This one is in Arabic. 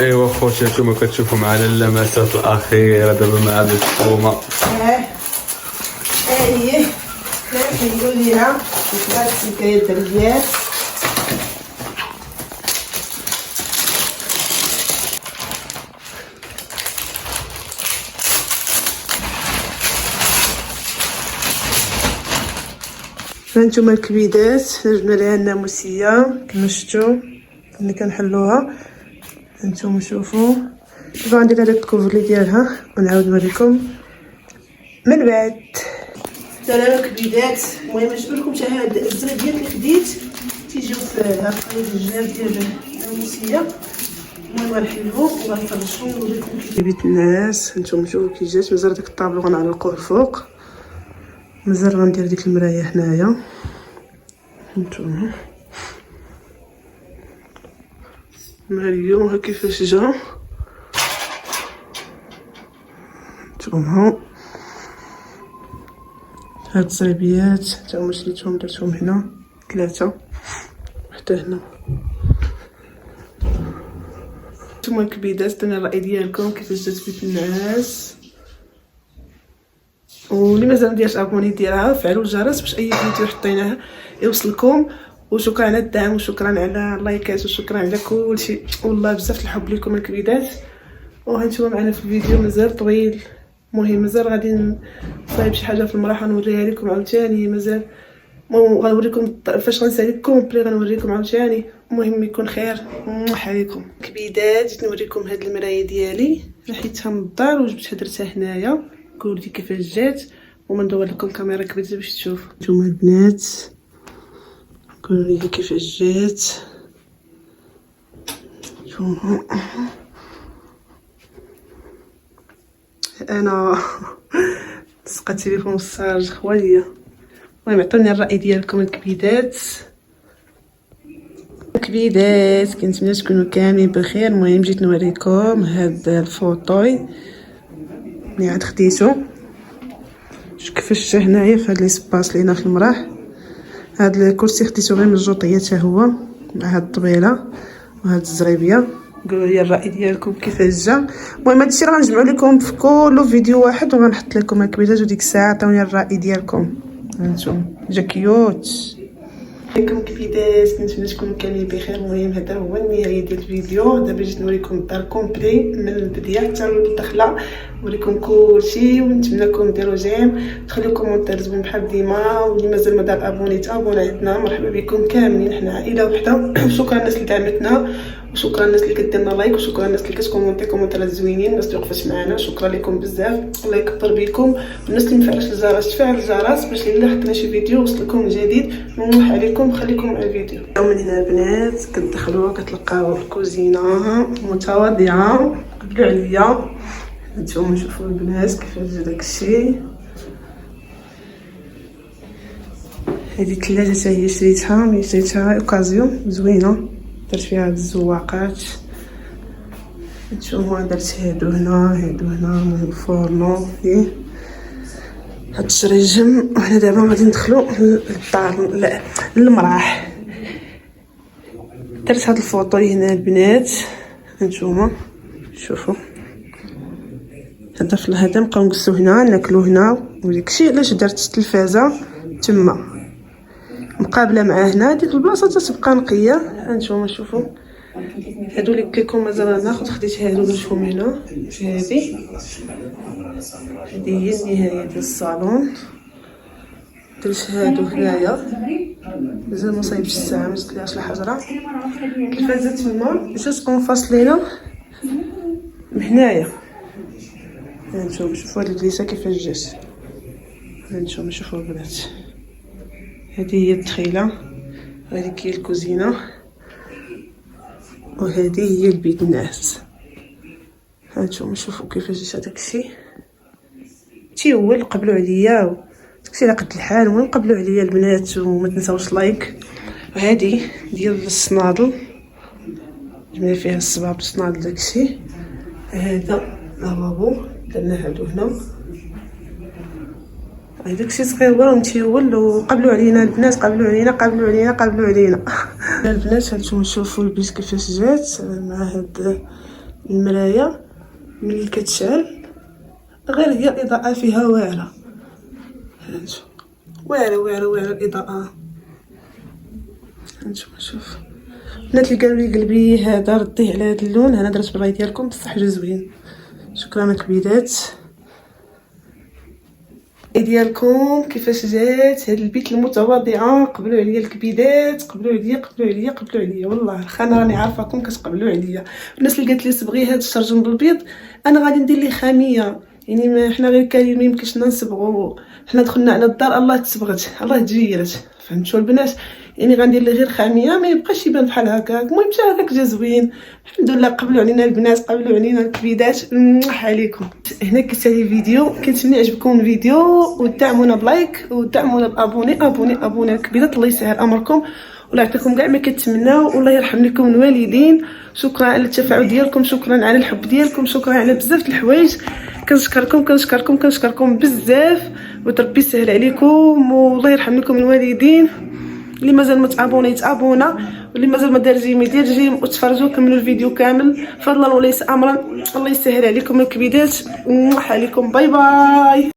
ايوا خوتي نتوما كتشوفوا معنا اللمسات الاخيره دابا مع هاد الفومه. هي كيقولوا لينا كيفاش الحكايه الدريات. هانتوما الكبيدات جبنا ليها الناموسيه كما شفتوا اللي كنحلوها. هانتوما شوفوا دابا غندير هذا الكوفرلي ديالها ونعاود نوريكم من بعد. سلام الكبيدات. المهم نجبر لكم حتى هاد الزريبيات اللي خديت تيجيو في هاد الجناب ديال الناموسيه. المهم غنحلهم وغنفرشهم ونوريكم كيف بيت الناس. هانتوما شوفوا كي جات مازال داك الطابلو غنعلقوه الفوق. مازال غندير ديك المرايه هنايا. هانتوما ماريو ها كيفاش جا. هانتوما هاد الزريبيات تا هما شريتهم درتهم هنا 3 حتى هنا. هانتوما الكبيدات درنا الراي ديالكم كيفاش جات بيت الناس. واللي مازال مديرش ابوني ديرها فعلوا الجرس باش اي فيديو حطيناه يوصلكم. وشكرا على الدعم وشكرا على اللايكات وشكرا على كلشي. والله بزاف الحب لكم الكبيدات. وهانتوما معنا في الفيديو مازال طويل. المهم مازال غادي نصايب شي حاجه في المراحل نوريها لكم عاوتاني. مازال غنوريكم فاش غنسالي كومبلي غنوريكم عاوتاني. المهم يكون خير عليكم الكبيدات. جيت نوريكم هاد المرايه ديالي حيتها من الدار وجبتها درتها هنايا. قولوا لي كيفاش جات وما ندور لكم كاميرا كبيره باش تشوفوا. نتوما البنات قولوا لي كيفاش جات. نتوما انا تسقى التليفون الصارج خواليه. المهم عطوني الراي ديالكم الكبيدات. الكبيدات كنتمنى تكونوا كاملين بخير. المهم جيت نوريكم هاد الفوطوي اللي عاد خديتو. شوف كيفاش جا هنايا في هاد ليسباس اللي هنا في المراح. هاد الكرسي خديتو غير من الجوطيه حتى هو مع هاد الطبيله وهاد الزريبيه. قولوا لي الراي ديالكم كيفاش جا. المهم هادشي راه غنجمعو لكم في كل فيديو واحد وغنحط لكم الكبيدات وديك الساعه عطوني الراي ديالكم. هانتوما جا كيوت. عليكم كبيدات كنتمنى تكونوا كاملين بخير. المهم هذا هو النهايه ديال الفيديو. دابا جيت نوريكم الدار كومبلي من البدايه حتى للدخله نوريكم كلشي. ونتمنىكم ديروا جيم تخليو كومونتير زوين بحال ديما. واللي مازال ما دار ابوني تابونا عندنا. مرحبا بكم كاملين حنا عائله وحده. شكرا الناس اللي دعمتنا وشكرا الناس اللي كديرنا لايك وشكرا الناس اللي كتكومونتي كومونتيرات زوينين. الناس اللي وقفت معنا شكرا لكم بزاف. الله يكبر بكم. الناس اللي مفعلش الجرس تفعل الجرس باش الا حطينا شي فيديو يوصلكم جديد. نروح عليكم خليكم مع الفيديو. من هنا البنات كتدخلوا كتلقاو الكوزينه متواضعه. قبلوا عليا. نتوما شوفوا البنات كيفاش جا داكشي. هذه الثلاجه حتى هي شريتها اوكازيون زوينه. درت فيها هاد الزواقات. نتوما درت هادو هنا من الفورنو فيه هاد الشريجم. وحنا دابا غادي ندخلو للدار للمراح. درت هاد الفوطو هنا البنات. هانتوما شوفوا هذا نبقاو نقصو هنا ناكلو هنا وداكشي. علاش درت التلفازه تما مقابله مع هنا ديك البلاصه تتبقى نقيه. هانتوما شوفوا هادو اللي كيكون مازال ناخذ. خديت هادو درتهم هنا في هذه هي النهايه ديال الصالون. درت هادو هنايا مازال ما صايبش الساعه ما جاتليهاش الحجره. التلفازه تما جات منفصلينه من هنايا. هانتوما شوفوا هاد الكليسه كيفاش جات. هانتوما شوفوا البنات هذه هي الدخيله. هذه هي الكوزينه وهذه هي البيت الناس. هانتوما شوفوا كيفاش جا داكشي. تيول قبلوا عليا داكشي على قد الحال. المهم قبلوا عليا البنات وما تنساوش لايك. وهذه ديال الصنادل جبنا فيها الصباب الصنادل داكشي. هذا لافابو درنا هادو هنا. داكشي صغير وراه تيول. وقبلوا علينا البنات قبلوا علينا البنات. هانتوما شوفوا البيت كيفاش جات مع هاد المرايه ملي كتشعل غير هي الاضاءه فيها واعره. هانتو واعره الاضاءه. هانتوما شوف البنات اللي قالوا لي قلبي هذا رديه على هذا اللون، انا درت بالراي ديالكم بصح جا زوين. شكرا الكبيدات ديالكم. كيفاش جات هاد البيت المتواضعه؟ قبلوا عليا الكبيدات، قبلوا عليا والله انا راني عارفاكم كتقبلوا عليا. الناس اللي قالت لي صبغي هاد الشرجم بالبيض، انا غادي ندير ليه خاميه، يعني ما حنا غير كاين ما يمكنش نصبغوا، حنا دخلنا على الدار الله تصبغت الله تجيرت، فهمتوا البنات؟ يعني غندير ليه غير خاميه ما يبقاش يبان بحال هكاك. المهم حتى هكاك جا زوين الحمد لله. قبلوا علينا البنات، قبلوا علينا الكبيدات، عليكم. هنا كينتهي الفيديو. كنتمنى يعجبكم الفيديو ودعمونا بلايك ودعمونا بابوني الكبيدات. الله يسهل امركم والله يعطيكم كاع ما كتمناو والله يرحم لكم الوالدين. شكرا على التفاعل ديالكم، شكرا على الحب ديالكم، شكرا على بزاف د الحوايج. كنشكركم بزاف وربي يسهل عليكم والله يرحم لكم الوالدين. اللي مازال متابونا يتابونا، واللي مازال ما دار جيم يدير جيم وتفرجوا كملوا الفيديو كامل فضلا وليس امرا. الله يسهل عليكم الكبيدات. عليكم باي باي.